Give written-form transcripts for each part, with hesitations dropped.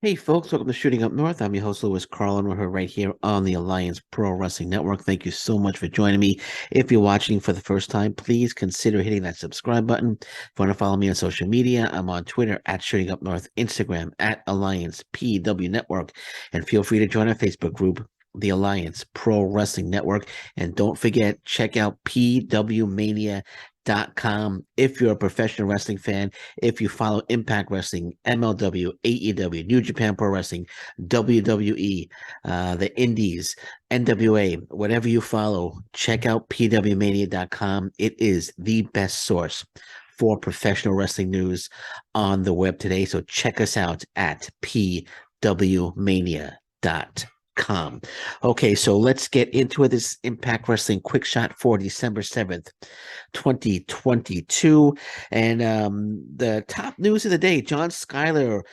Hey folks, welcome to Shooting Up North. I'm your host, Lewis Carlin. We're right here on the Alliance Pro Wrestling Network. Thank you so much for joining me. If you're watching for the first time, please consider hitting that subscribe button. If you want to follow me on social media, I'm on Twitter at Shooting Up North, Instagram at Alliance PW Network, and feel free to join our Facebook group, the Alliance Pro Wrestling Network. And don't forget, check out PWMania.com if you're a professional wrestling fan, if you follow Impact Wrestling, MLW, AEW, New Japan Pro Wrestling, WWE, the Indies, NWA, whatever you follow, check out PWMania.com. It is the best source for professional wrestling news on the web today. So check us out at PWMania.com. Okay, so let's get into it. This Impact Wrestling quick shot for December 7th, 2022. And the top news of the day, John Skyler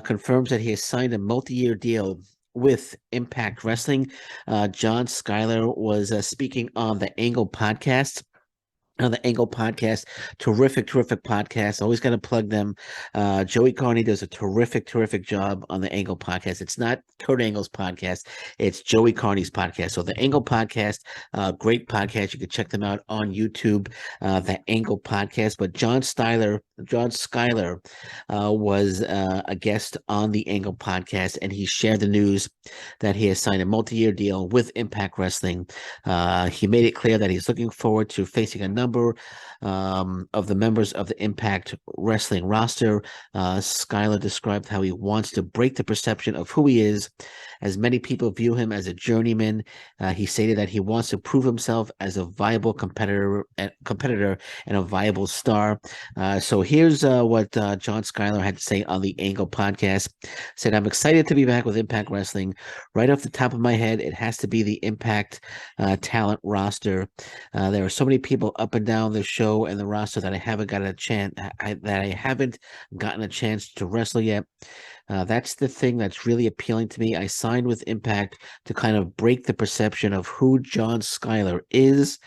confirms that he has signed a multi-year deal with Impact Wrestling. John Skyler was speaking on the Angle podcast. On the Angle podcast, terrific podcast. Always got to plug them. Joey Carney does a terrific job on the Angle podcast. It's not Kurt Angle's podcast, it's Joey Carney's podcast. So the Angle podcast, great podcast. You can check them out on YouTube. The Angle podcast. But John Skyler was a guest on the Angle podcast, and he shared the news that he has signed a multi-year deal with Impact Wrestling. He made it clear that he's looking forward to facing a number of the members of the Impact Wrestling roster. Skyler described how he wants to break the perception of who he is, as many people view him as a journeyman. He stated that he wants to prove himself as a viable competitor and a viable star. So here's what John Skyler had to say on the Angle podcast. Said, "I'm excited to be back with Impact Wrestling. Right off the top of my head, it has to be the Impact talent roster. There are so many people up and down the show and the roster that I haven't got a chance that I haven't gotten a chance to wrestle yet. That's the thing that's really appealing to me. I signed with Impact to kind of break the perception of who John Skyler is,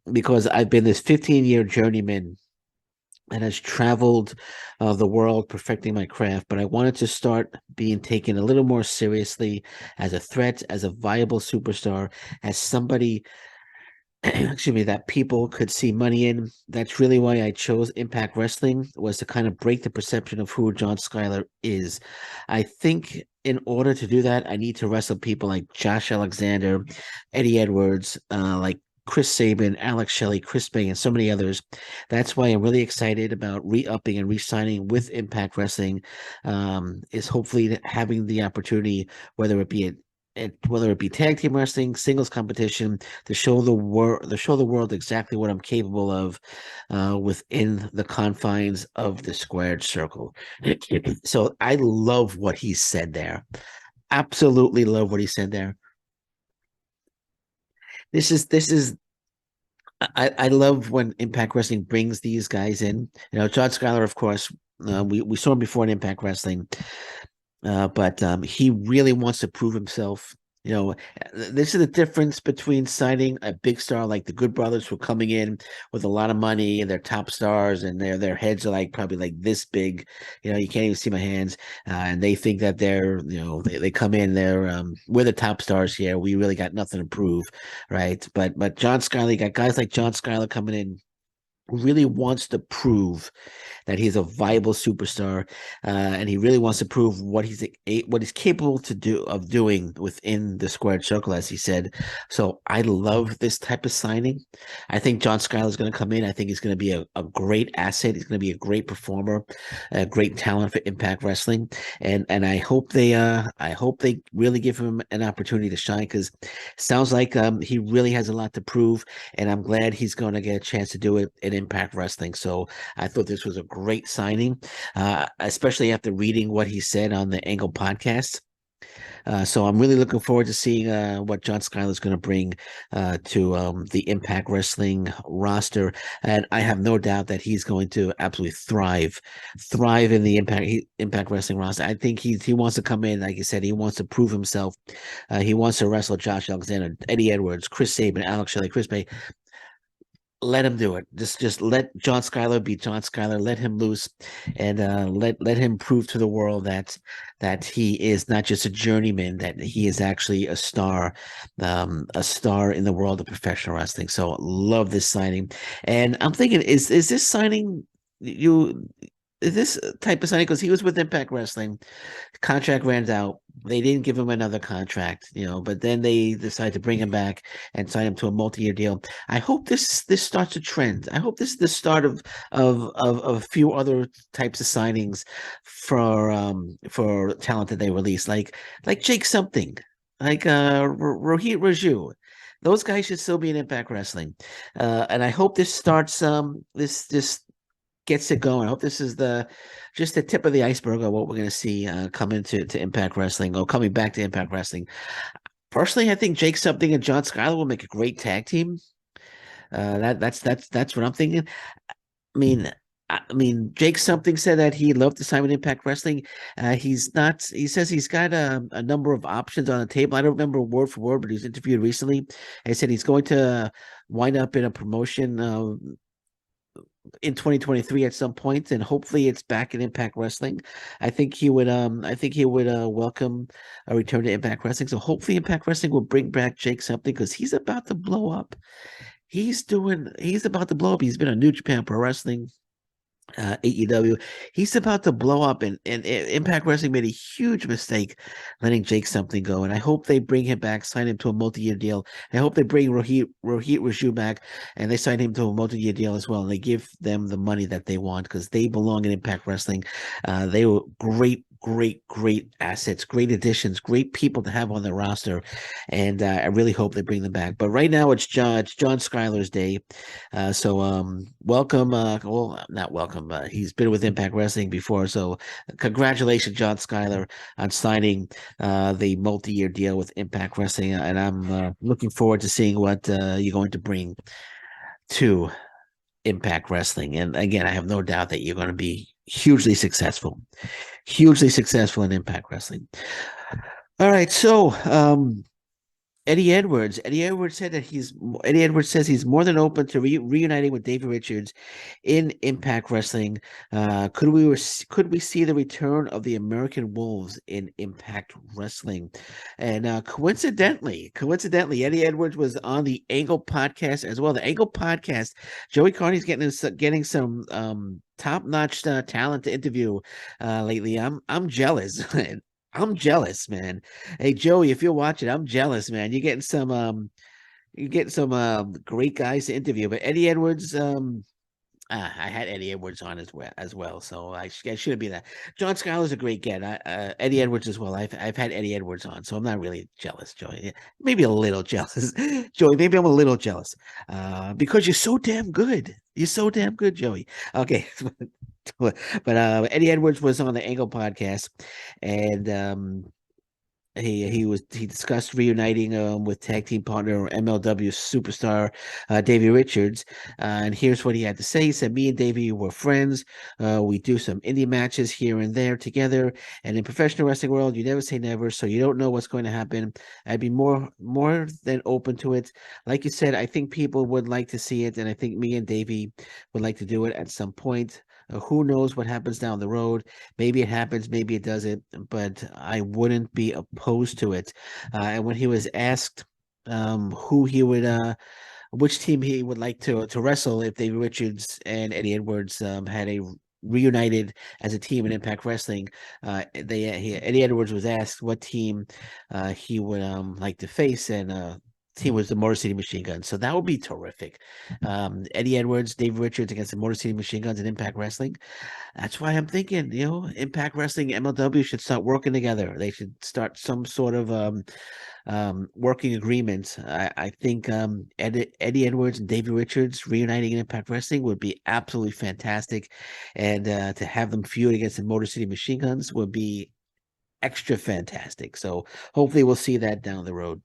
because I've been this 15-year journeyman and has traveled the world perfecting my craft, but I wanted to start being taken a little more seriously as a threat, as a viable superstar, as somebody excuse me, that people could see money in. That's really why I chose Impact Wrestling, was to kind of break the perception of who John Skyler is. I think in order to do that, I need to wrestle people like Josh Alexander, Eddie Edwards, like Chris Sabin, Alex Shelley, Chris Bay, and so many others. That's why I'm really excited about re-upping and re-signing with Impact Wrestling, is hopefully having the opportunity, whether it be whether it be tag team wrestling, singles competition, to show the world exactly what I'm capable of within the confines of the squared circle. So I love what he said there. Absolutely love what he said there. This is I love when Impact Wrestling brings these guys in. You know, John Skyler, of course, we saw him before in Impact Wrestling. But he really wants to prove himself. You know, this is the difference between signing a big star like the Good Brothers, who are coming in with a lot of money and they're top stars, and their heads are like probably like this big. You know, you can't even see my hands, and they think that they come in, we're the top stars here. We really got nothing to prove, right? But John Skyler, you got guys like John Skyler coming in, really wants to prove that he's a viable superstar, and he really wants to prove what he's capable of doing within the squared circle, as he said. So I love this type of signing. I think John Skyler is going to come in. I think he's going to be a great asset. He's going to be a great performer, a great talent for Impact Wrestling, and I hope they really give him an opportunity to shine, because sounds like he really has a lot to prove, and I'm glad he's going to get a chance to do it in Impact Wrestling. So I thought this was a great signing, especially after reading what he said on the Angle podcast. So I'm really looking forward to seeing what John Skyler is going to bring to the Impact Wrestling roster, and I have no doubt that he's going to absolutely thrive in the Impact Wrestling roster. I think he wants to come in, like you said, he wants to prove himself. He wants to wrestle Josh Alexander, Eddie Edwards, Chris Sabin, Alex Shelley, Chris Bay. let him do it. Just let John Skyler be John Skyler. Let him loose, and let him prove to the world that he is not just a journeyman, that he is actually a star in the world of professional wrestling. So love this signing, and I'm thinking, is this signing you? Is this type of signing because he was with Impact Wrestling, contract ran out. They didn't give him another contract, but then they decided to bring him back and sign him to a multi-year deal. I hope this starts a trend. I hope this is the start of a few other types of signings for talent that they release, like Jake something, like Rohit Raju. Those guys should still be in Impact Wrestling, and I hope this starts this gets it going. I hope this is just the tip of the iceberg of what we're going to see coming to Impact Wrestling or coming back to Impact Wrestling. Personally, I think Jake Something and John Skyler will make a great tag team. That's what I'm thinking. I mean, Jake Something said that he loved to sign with Impact Wrestling. He's not. He says he's got a number of options on the table. I don't remember word for word, but he was interviewed recently. And he said he's going to wind up in a promotion in 2023 at some point, and hopefully it's back in Impact Wrestling. I think he would welcome a return to Impact Wrestling. So hopefully Impact Wrestling will bring back Jake Something because he's about to blow up. He's about to blow up. He's been on New Japan Pro Wrestling, AEW. He's about to blow up, and Impact Wrestling made a huge mistake letting Jake Something go. And I hope they bring him back, sign him to a multi-year deal. I hope they bring Rohit Raju back, and they sign him to a multi-year deal as well. And they give them the money that they want because they belong in Impact Wrestling. They were great assets, great additions, great people to have on the roster, and I really hope they bring them back. But right now it's John Skyler's day. So welcome. Well, not welcome. He's been with Impact Wrestling before, so congratulations, John Skyler, on signing the multi-year deal with Impact Wrestling, and I'm looking forward to seeing what you're going to bring to Impact Wrestling. And again, I have no doubt that you're going to be hugely successful in Impact Wrestling. All right, so Eddie Edwards. Eddie Edwards says he's more than open to reuniting with Davey Richards in Impact Wrestling. Could we see the return of the American Wolves in Impact Wrestling? And coincidentally, Eddie Edwards was on the Angle podcast as well. The Angle podcast. Joey Carney's getting some top-notch talent to interview lately. I'm jealous. I'm jealous, man. Hey Joey, if you're watching, I'm jealous, man. You're getting some great guys to interview. But Eddie Edwards, I had Eddie Edwards on as well, so I should be that. John Skyler's a great get. Eddie Edwards as well. I've had Eddie Edwards on, so I'm not really jealous, Joey. Maybe a little jealous, Joey. Maybe I'm a little jealous, because you're so damn good. You're so damn good, Joey. Okay, but Eddie Edwards was on the Angle podcast, and he discussed reuniting with tag team partner MLW superstar Davey Richards, and here's what he had to say. He said, "Me and Davey were friends. We do some indie matches here and there together. And in professional wrestling world, you never say never, so you don't know what's going to happen. I'd be more than open to it. Like you said, I think people would like to see it, and I think me and Davey would like to do it at some point." Who knows what happens down the road? Maybe it happens, maybe it doesn't, but I wouldn't be opposed to it. And when he was asked who he would, which team he would like to wrestle if David Richards and Eddie Edwards had a reunited as a team in Impact Wrestling, Eddie Edwards was asked what team he would like to face, and team was the Motor City Machine Guns. So that would be terrific. Eddie Edwards, Dave Richards against the Motor City Machine Guns in Impact Wrestling. That's why I'm thinking, Impact Wrestling, MLW should start working together. They should start some sort of working agreement. I think Eddie Edwards and Davey Richards reuniting in Impact Wrestling would be absolutely fantastic. And to have them feud against the Motor City Machine Guns would be extra fantastic. So hopefully we'll see that down the road.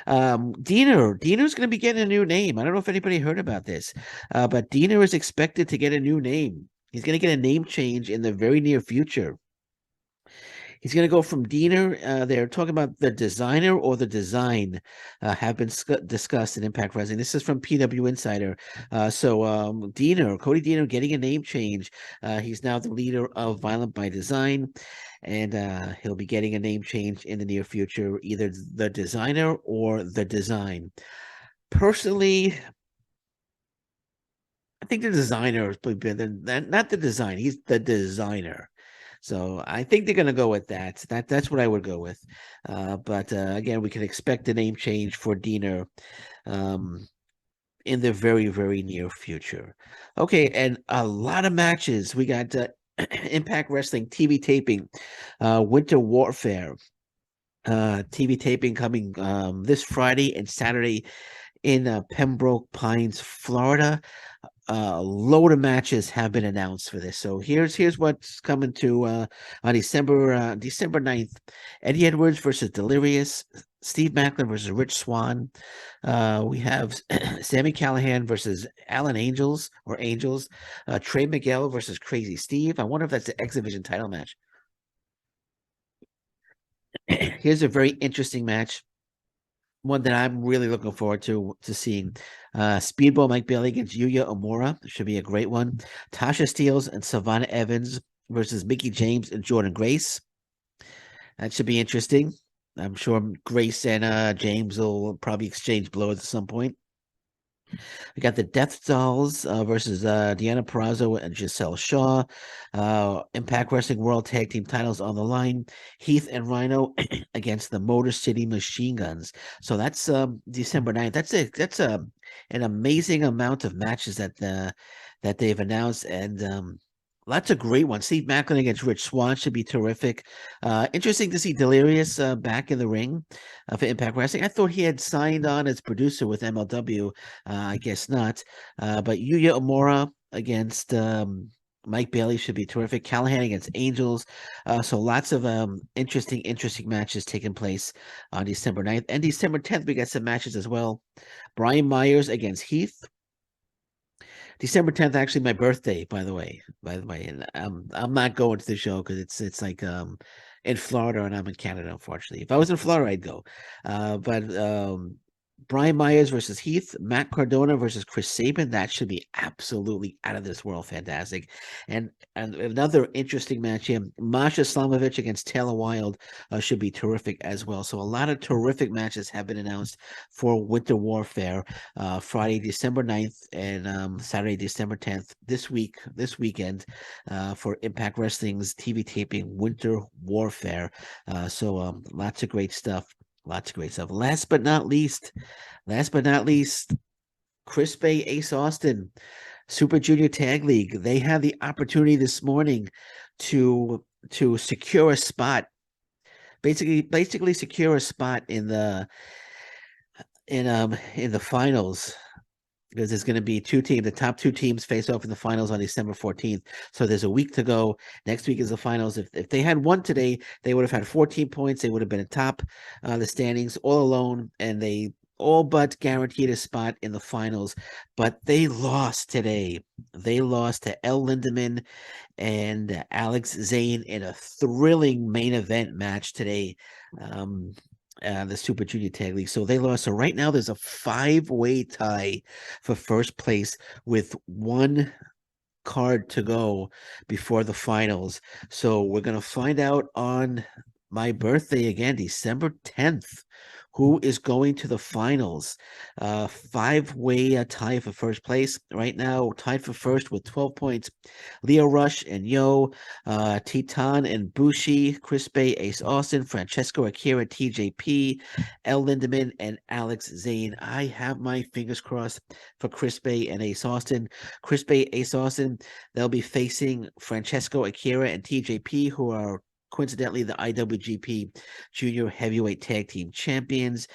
Diener's going to be getting a new name. I don't know if anybody heard about this, but Diener is expected to get a new name. He's going to get a name change in the very near future. He's going to go from Diener. They're talking about the designer or the design have been discussed in Impact Wrestling. This is from PW Insider. Diener, Cody Diener, getting a name change. He's now the leader of Violent by Design, and he'll be getting a name change in the near future, either the designer or the design. Personally, I think the designer is better than not the design. He's the designer. So I think they're going to go with that. That's what I would go with. But again, we can expect a name change for Diener in the very, very near future. Okay, and a lot of matches. We got Impact Wrestling TV taping, Winter Warfare TV taping coming this Friday and Saturday in Pembroke Pines, Florida. A load of matches have been announced for this. So here's what's coming to on December 9th. Eddie Edwards versus Delirious, Steve Macklin versus Rich Swann. We have Sammy Callahan versus Alan Angels or Angels, Trey Miguel versus Crazy Steve. I wonder if that's the X Division title match. Here's a very interesting match. One that I'm really looking forward to seeing. Speedball Mike Bailey against Yuya Omura should be a great one. Tasha Steeles and Savannah Evans versus Mickey James and Jordan Grace. That should be interesting. I'm sure Grace and James will probably exchange blows at some point. We got the Death Dolls versus Deanna Perrazzo and Giselle Shaw. Impact Wrestling World Tag Team titles on the line. Heath and Rhino against the Motor City Machine Guns. So that's December 9th. That's an amazing amount of matches that they've announced, and lots of great ones. Steve Macklin against Rich Swann should be terrific. Interesting to see Delirious back in the ring for Impact Wrestling. I thought he had signed on as producer with MLW. I guess not. But Yuya Omura against Mike Bailey should be terrific. Callahan against Angels. So lots of interesting matches taking place on December 9th. And December 10th, we got some matches as well. Brian Myers against Heath. December 10th, actually my birthday, by the way. And I'm not going to the show because it's like in Florida and I'm in Canada, unfortunately. If I was in Florida, I'd go. But Brian Myers versus Heath, Matt Cardona versus Chris Sabin. That should be absolutely out of this world fantastic. And another interesting match here, Masha Slamovich against Taylor Wilde should be terrific as well. So a lot of terrific matches have been announced for Winter Warfare, Friday, December 9th and Saturday, December 10th, this weekend for Impact Wrestling's TV taping Winter Warfare. So lots of great stuff. Lots of great stuff. Last but not least, Chris Bay, Ace Austin, Super Junior Tag League. They had the opportunity this morning to secure a spot, basically secure a spot in the finals, because there's going to be two teams. The top two teams face off in the finals on December 14th. So there's a week to go. Next week is the finals. If they had won today, they would have had 14 points. They would have been atop the standings all alone, and they all but guaranteed a spot in the finals. But they lost today. They lost to El Lindemann and Alex Zane in a thrilling main event match today. The Super Junior Tag League. So they lost. So right now there's a 5-way tie for first place with one card to go before the finals. So we're going to find out on my birthday again, December 10th, who is going to the finals. 5-way tie for first place. Right now, tied for first with 12 points. Leo Rush and Yo, Titan and Bushi, Chris Bay, Ace Austin, Francesco Akira, TJP, El Lindemann, and Alex Zane. I have my fingers crossed for Chris Bay and Ace Austin. Chris Bay, Ace Austin, they'll be facing Francesco Akira and TJP, who are coincidentally the IWGP Junior Heavyweight Tag Team Champions.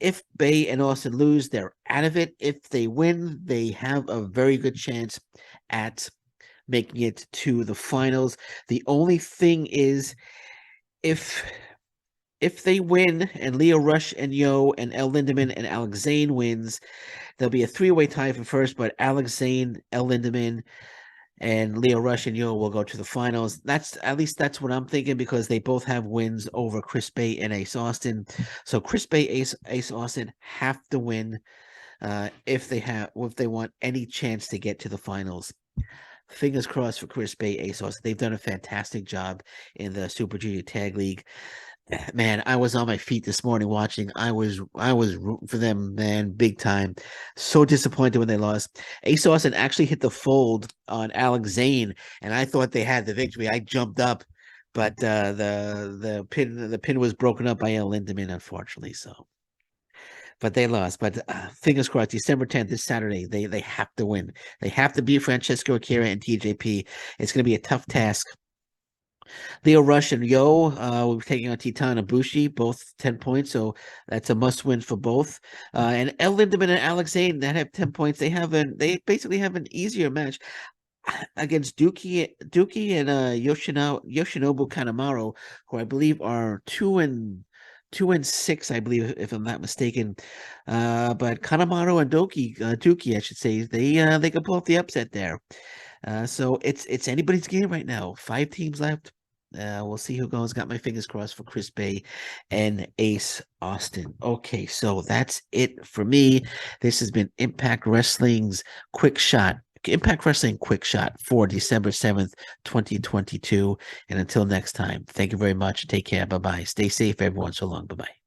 If Bay and Austin lose, they're out of it. If they win, they have a very good chance at making it to the finals. The only thing is, if they win and Leo Rush and Yo and El Lindemann and Alex Zane wins, there'll be a 3-way tie for first, but Alex Zane, El Lindemann, and Leo Rush and Yo will go to the finals. That's at least that's what I'm thinking because they both have wins over Chris Bay and Ace Austin. So Chris Bay, Ace Austin have to win if they want any chance to get to the finals. Fingers crossed for Chris Bay, Ace Austin. They've done a fantastic job in the Super Junior Tag League. Man, I was on my feet this morning watching. I was rooting for them, man, big time. So disappointed when they lost. Ace Austin actually hit the fold on Alex Zane, and I thought they had the victory. I jumped up, but the pin was broken up by El Lindemann, unfortunately. So, but they lost. But fingers crossed, December 10th, this Saturday, they have to win. They have to beat Francesco Akira and TJP. It's going to be a tough task. Leo Rush and Yo will be taking on Titan Ibushi, both 10 points, so that's a must win for both. And El Lindemann and Alex Zane that have 10 points, they basically have an easier match against Dookie and Yoshinobu Kanemaru, who I believe are 2-6, I believe, if I'm not mistaken. But Kanemaru and Dookie, I should say, they could pull off the upset there. So it's anybody's game right now. 5 teams left. We'll see who goes. Got my fingers crossed for Chris Bay and Ace Austin. Okay, so that's it for me. This has been Impact Wrestling's Quick Shot. Impact Wrestling Quick Shot for December 7th, 2022. And until next time, thank you very much. Take care. Bye bye. Stay safe, everyone. So long. Bye bye.